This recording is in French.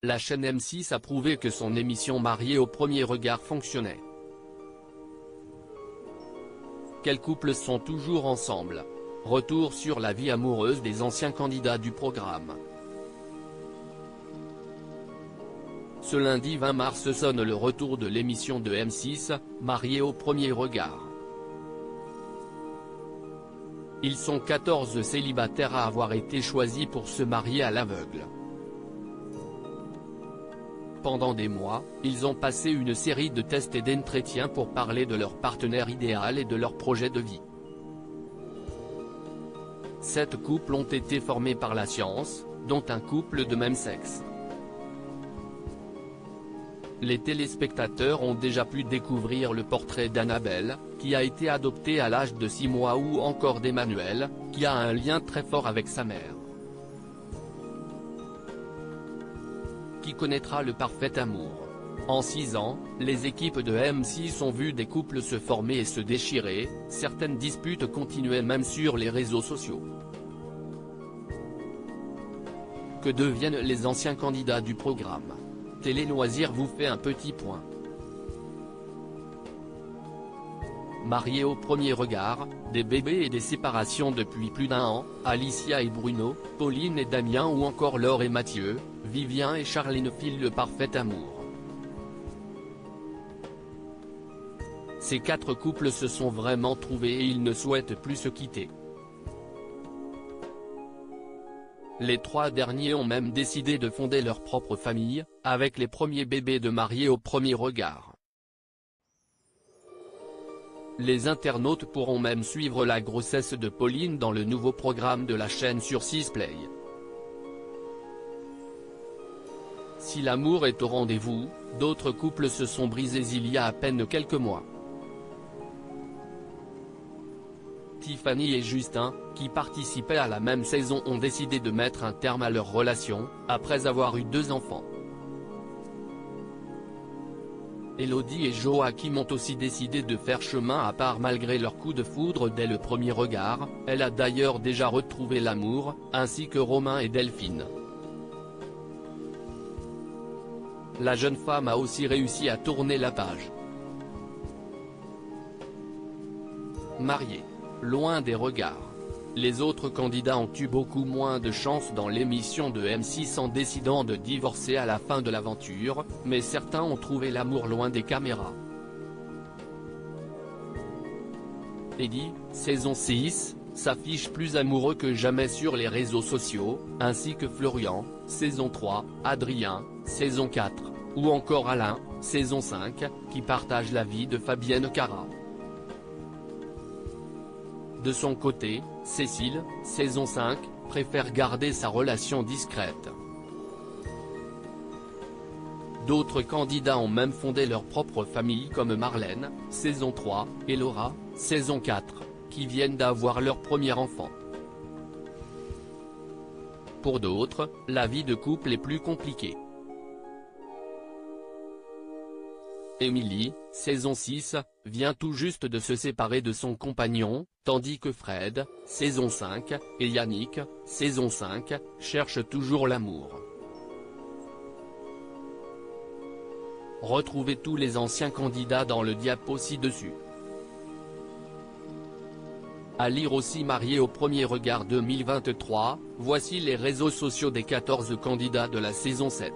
la chaîne M6 a prouvé que son émission Mariés au premier regard fonctionnait. Quels couples sont toujours ensemble? Retour sur la vie amoureuse des anciens candidats du programme. Ce lundi 20 mars sonne le retour de l'émission de M6, Mariés au premier regard. Ils sont 14 célibataires à avoir été choisis pour se marier à l'aveugle. Pendant des mois, ils ont passé une série de tests et d'entretiens pour parler de leur partenaire idéal et de leur projet de vie. 7 couples ont été formés par la science, dont un couple de même sexe. Les téléspectateurs ont déjà pu découvrir le portrait d'Annabelle, qui a été adoptée à l'âge de 6 mois, ou encore d'Emmanuel, qui a un lien très fort avec sa mère. Qui connaîtra le parfait amour? En 6 ans, les équipes de M6 ont vu des couples se former et se déchirer, certaines disputes continuaient même sur les réseaux sociaux. Que deviennent les anciens candidats du programme? Télé Loisirs vous fait un petit point. Mariés au premier regard, des bébés et des séparations depuis plus d'1 an, Alicia et Bruno, Pauline et Damien, ou encore Laure et Mathieu, Vivien et Charline filent le parfait amour. Ces 4 couples se sont vraiment trouvés et ils ne souhaitent plus se quitter. Les 3 derniers ont même décidé de fonder leur propre famille, avec les premiers bébés de Mariés au premier regard. Les internautes pourront même suivre la grossesse de Pauline dans le nouveau programme de la chaîne sur 6play. Si l'amour est au rendez-vous, d'autres couples se sont brisés il y a à peine quelques mois. Tiffany et Justin, qui participaient à la même saison, ont décidé de mettre un terme à leur relation, après avoir eu 2 enfants. Elodie et Joachim ont aussi décidé de faire chemin à part malgré leur coup de foudre dès le premier regard. Elle a d'ailleurs déjà retrouvé l'amour, ainsi que Romain et Delphine. La jeune femme a aussi réussi à tourner la page. Mariée, loin des regards. Les autres candidats ont eu beaucoup moins de chance dans l'émission de M6 en décidant de divorcer à la fin de l'aventure, mais certains ont trouvé l'amour loin des caméras. Eddie, saison 6, s'affiche plus amoureux que jamais sur les réseaux sociaux, ainsi que Florian, saison 3, Adrien, saison 4, ou encore Alain, saison 5, qui partage la vie de Fabienne Cara. De son côté, Cécile, saison 5, préfère garder sa relation discrète. D'autres candidats ont même fondé leur propre famille comme Marlène, saison 3, et Laura, saison 4, qui viennent d'avoir leur premier enfant. Pour d'autres, la vie de couple est plus compliquée. Émilie, saison 6, vient tout juste de se séparer de son compagnon, tandis que Fred, saison 5, et Yannick, saison 5, cherchent toujours l'amour. Retrouvez tous les anciens candidats dans le diapo ci-dessus. À lire aussi Mariés au premier regard 2023, voici les réseaux sociaux des 14 candidats de la saison 7.